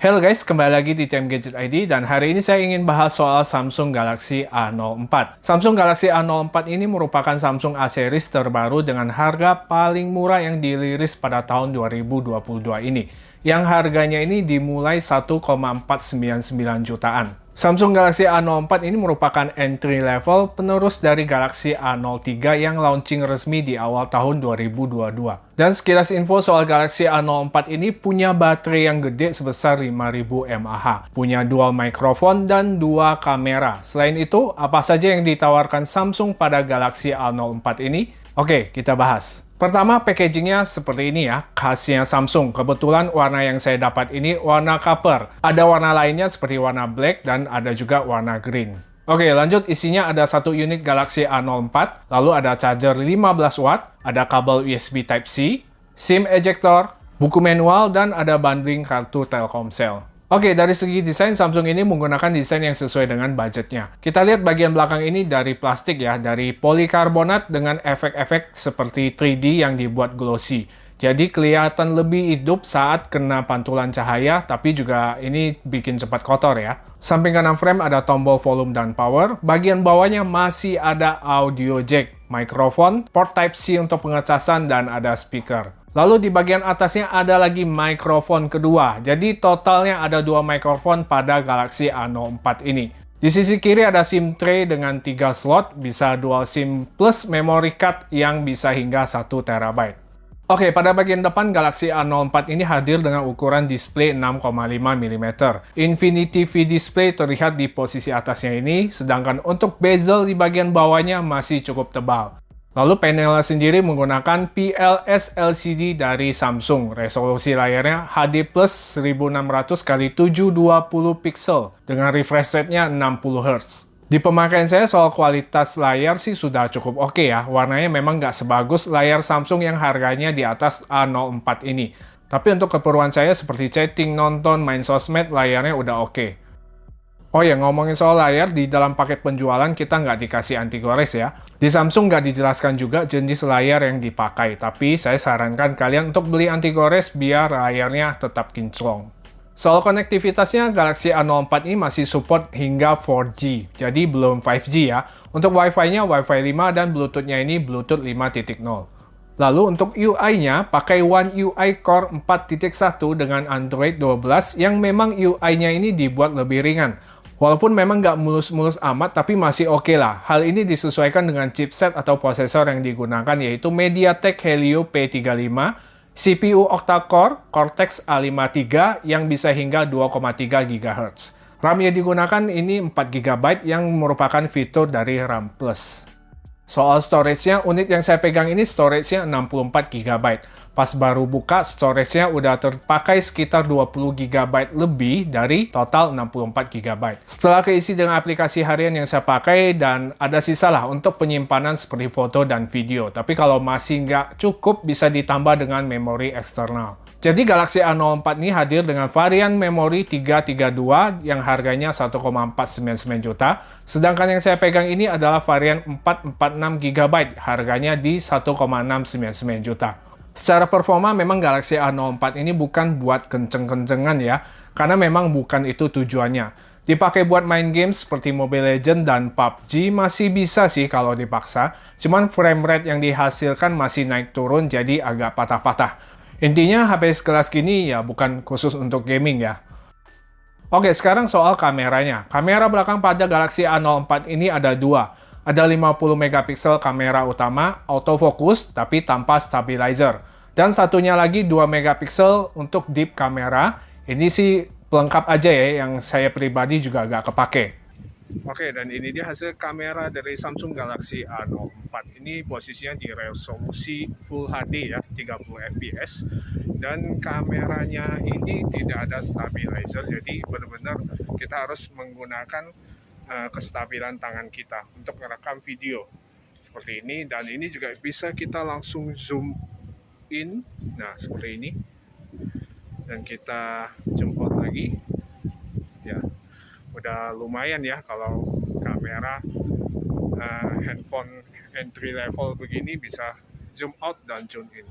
Halo guys, kembali lagi di TM Gadget ID dan hari ini saya ingin bahas soal Samsung Galaxy A04. Samsung Galaxy A04 ini merupakan Samsung A series terbaru dengan harga paling murah yang dirilis pada tahun 2022 ini. Yang harganya ini dimulai 1,499 jutaan. Samsung Galaxy A04 ini merupakan entry level penerus dari Galaxy A03 yang launching resmi di awal tahun 2022. Dan sekilas info soal Galaxy A04 ini punya baterai yang gede sebesar 5000 mAh, punya dual microphone dan dua kamera. Selain itu, apa saja yang ditawarkan Samsung pada Galaxy A04 ini? Oke, kita bahas. Pertama, packagingnya seperti ini ya, khasnya Samsung. Kebetulan warna yang saya dapat ini warna copper. Ada warna lainnya seperti warna black dan ada juga warna green. Oke, lanjut isinya ada satu unit Galaxy A04, lalu ada charger 15 watt, ada kabel USB Type-C, SIM ejector, buku manual, dan ada bundling kartu Telkomsel. Oke, dari segi desain, Samsung ini menggunakan desain yang sesuai dengan budgetnya. Kita lihat bagian belakang ini dari plastik ya, dari polikarbonat dengan efek-efek seperti 3D yang dibuat glossy. Jadi kelihatan lebih hidup saat kena pantulan cahaya, tapi juga ini bikin cepat kotor ya. Samping kanan frame ada tombol volume dan power. Bagian bawahnya masih ada audio jack, mikrofon, port Type-C untuk pengecasan, dan ada speaker. Lalu di bagian atasnya ada lagi mikrofon kedua. Jadi totalnya ada dua mikrofon pada Galaxy A04 ini. Di sisi kiri ada SIM tray dengan 3 slot, bisa dual SIM plus memory card yang bisa hingga 1 TB. Oke, pada bagian depan Galaxy A04 ini hadir dengan ukuran display 6,5 mm. Infinity V Display terlihat di posisi atasnya ini, sedangkan untuk bezel di bagian bawahnya masih cukup tebal. Lalu panelnya sendiri menggunakan PLS LCD dari Samsung. Resolusi layarnya HD Plus 1600x720 pixel dengan refresh rate-nya 60 Hz. Di pemakaian saya soal kualitas layar sih sudah cukup oke ya. Warnanya memang nggak sebagus layar Samsung yang harganya di atas A04 ini. Tapi untuk keperluan saya seperti chatting, nonton, main sosmed, layarnya udah oke. Oh ya, ngomongin soal layar, di dalam paket penjualan kita nggak dikasih anti-gores ya. Di Samsung nggak dijelaskan juga jenis layar yang dipakai, tapi saya sarankan kalian untuk beli anti-gores biar layarnya tetap kinclong. Soal konektivitasnya, Galaxy A04 ini masih support hingga 4G, jadi belum 5G ya. Untuk Wi-Fi-nya Wi-Fi 5 dan Bluetooth-nya ini Bluetooth 5.0. Lalu untuk UI-nya, pakai One UI Core 4.1 dengan Android 12 yang memang UI-nya ini dibuat lebih ringan. Walaupun memang nggak mulus-mulus amat, tapi masih oke lah. Hal ini disesuaikan dengan chipset atau prosesor yang digunakan, yaitu MediaTek Helio P35, CPU octa-core Cortex A53 yang bisa hingga 2,3 GHz. RAM yang digunakan ini 4 GB yang merupakan fitur dari RAM Plus. Soal storage-nya, unit yang saya pegang ini storage-nya 64 GB. Pas baru buka, storage-nya udah terpakai sekitar 20 GB lebih dari total 64 GB. Setelah keisi dengan aplikasi harian yang saya pakai, dan ada sisa lah untuk penyimpanan seperti foto dan video. Tapi kalau masih nggak cukup, bisa ditambah dengan memori eksternal. Jadi Galaxy A04 ini hadir dengan varian memori 332 yang harganya 1,499 juta. Sedangkan yang saya pegang ini adalah varian 446 GB, harganya di 1,699 juta. Secara performa memang Galaxy A04 ini bukan buat kenceng-kencengan ya, karena memang bukan itu tujuannya. Dipakai buat main games seperti Mobile Legends dan PUBG masih bisa sih kalau dipaksa, cuman frame rate yang dihasilkan masih naik turun jadi agak patah-patah. Intinya HP sekelas gini ya bukan khusus untuk gaming ya. Oke, sekarang soal kameranya. Kamera belakang pada Galaxy A04 ini ada dua. Ada 50 megapiksel kamera utama, autofocus tapi tanpa stabilizer. Dan satunya lagi 2 megapiksel untuk deep kamera. Ini sih pelengkap aja ya, yang saya pribadi juga agak kepake. Oke, dan ini dia hasil kamera dari Samsung Galaxy A04. Ini posisinya di resolusi Full HD ya, 30 fps. Dan kameranya ini tidak ada stabilizer, jadi benar-benar kita harus menggunakan kestabilan tangan kita untuk merekam video. Seperti ini, dan ini juga bisa kita langsung zoom in. Nah, seperti ini. Dan kita jemput lagi. Ya. Udah lumayan ya kalau kamera handphone entry level begini bisa zoom out dan zoom in.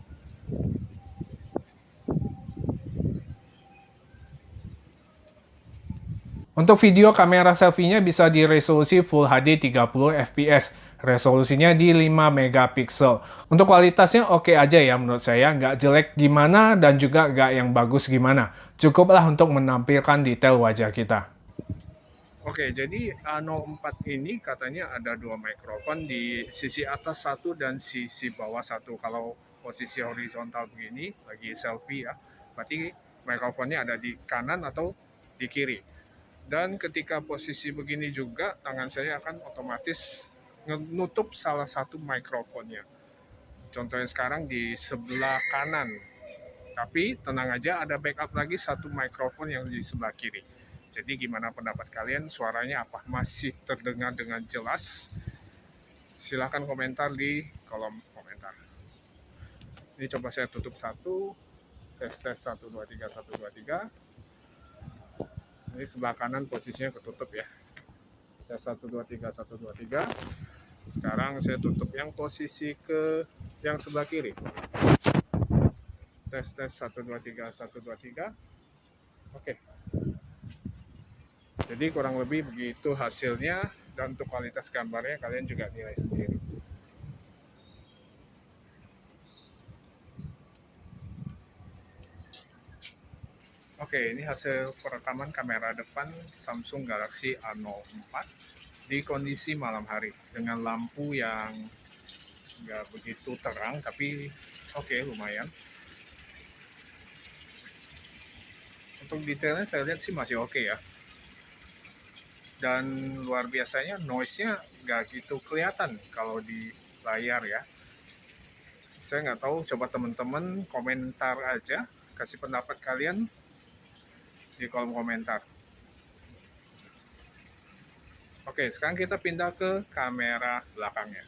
Untuk video, kamera selfie-nya bisa di resolusi Full HD 30 fps. Resolusinya di 5 megapiksel. Untuk kualitasnya oke aja ya menurut saya, nggak jelek gimana dan juga nggak yang bagus gimana. Cukuplah untuk menampilkan detail wajah kita. Oke, jadi A04 ini katanya ada dua mikrofon di sisi atas satu dan sisi bawah satu. Kalau posisi horizontal begini, lagi selfie ya, berarti mikrofonnya ada di kanan atau di kiri. Dan ketika posisi begini juga, tangan saya akan otomatis menutup salah satu mikrofonnya. Contohnya sekarang di sebelah kanan. Tapi tenang aja, ada backup lagi satu mikrofon yang di sebelah kiri. Jadi gimana pendapat kalian? Suaranya apa? Masih terdengar dengan jelas? Silahkan komentar di kolom komentar. Ini coba saya tutup satu. Tes 1, 2, 3, 1, 2, 3. Ini sebelah kanan posisinya ketutup ya. Tes 1, 2, 3, 1, 2, 3. Sekarang saya tutup yang posisi yang sebelah kiri. Tes 1, 2, 3, 1, 2, 3. Oke. Jadi kurang lebih begitu hasilnya, dan untuk kualitas gambarnya kalian juga nilai sendiri. Oke, ini hasil perekaman kamera depan Samsung Galaxy A04 di kondisi malam hari dengan lampu yang nggak begitu terang, tapi oke, lumayan. Untuk detailnya saya lihat sih masih oke ya. Dan luar biasanya noise-nya nggak gitu kelihatan kalau di layar ya. Saya nggak tahu, coba teman-teman komentar aja, kasih pendapat kalian di kolom komentar. Oke, sekarang kita pindah ke kamera belakangnya.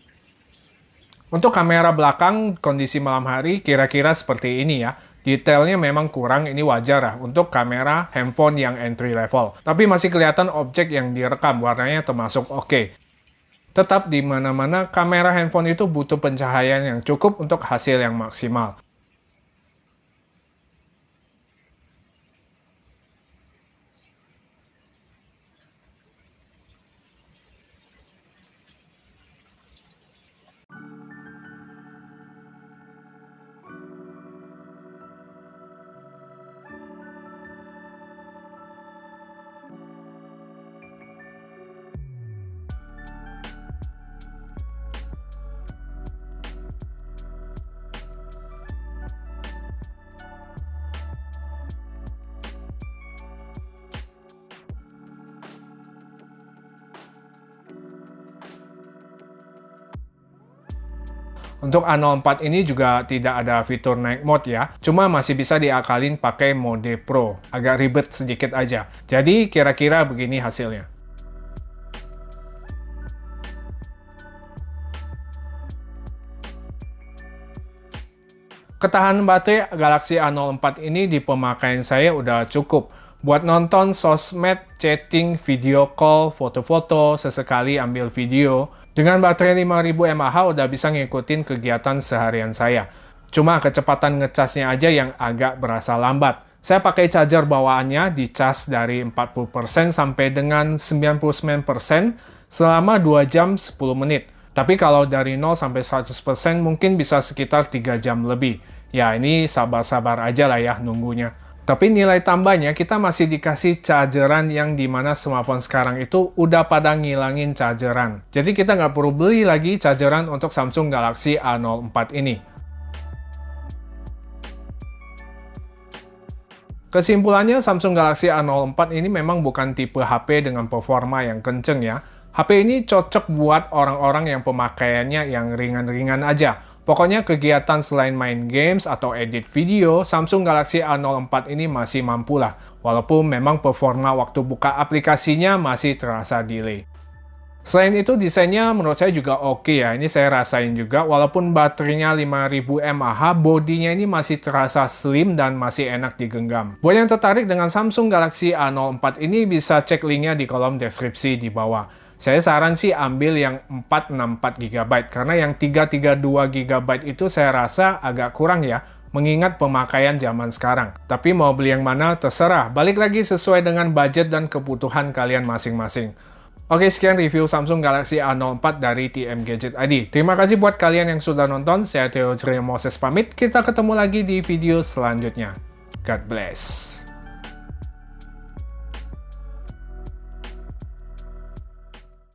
Untuk kamera belakang, kondisi malam hari kira-kira seperti ini ya. Detailnya memang kurang, ini wajar lah untuk kamera handphone yang entry level. Tapi masih kelihatan objek yang direkam, warnanya termasuk oke. Tetap di mana-mana kamera handphone itu butuh pencahayaan yang cukup untuk hasil yang maksimal. Untuk A04 ini juga tidak ada fitur night mode ya, cuma masih bisa diakalin pakai mode Pro, agak ribet sedikit aja. Jadi kira-kira begini hasilnya. Ketahanan baterai Galaxy A04 ini di pemakaian saya udah cukup. Buat nonton sosmed, chatting, video call, foto-foto, sesekali ambil video. Dengan baterai 5000 mAh udah bisa ngikutin kegiatan seharian saya. Cuma kecepatan ngecasnya aja yang agak berasa lambat. Saya pakai charger bawaannya, dicas dari 40% sampai dengan 99% selama 2 jam 10 menit. Tapi kalau dari 0 sampai 100% mungkin bisa sekitar 3 jam lebih. Ya ini sabar-sabar aja lah ya nunggunya. Tapi nilai tambahnya kita masih dikasih chargeran yang dimana smartphone sekarang itu udah pada ngilangin chargeran. Jadi kita nggak perlu beli lagi chargeran untuk Samsung Galaxy A04 ini. Kesimpulannya, Samsung Galaxy A04 ini memang bukan tipe HP dengan performa yang kenceng ya. HP ini cocok buat orang-orang yang pemakaiannya yang ringan-ringan aja. Pokoknya kegiatan selain main games atau edit video, Samsung Galaxy A04 ini masih mampu lah. Walaupun memang performa waktu buka aplikasinya masih terasa delay. Selain itu, desainnya menurut saya juga oke ya. Ini saya rasain juga, walaupun baterainya 5000 mAh, bodinya ini masih terasa slim dan masih enak digenggam. Buat yang tertarik dengan Samsung Galaxy A04 ini, bisa cek linknya di kolom deskripsi di bawah. Saya saran sih ambil yang 464 GB, karena yang 332 GB itu saya rasa agak kurang ya. mengingat pemakaian zaman sekarang. Tapi mau beli yang mana terserah, balik lagi sesuai dengan budget dan kebutuhan kalian masing-masing. Oke, sekian review Samsung Galaxy A04 dari TM Gadget ID. Terima kasih buat kalian yang sudah nonton. Saya Theo Moses pamit. Kita ketemu lagi di video selanjutnya. God bless.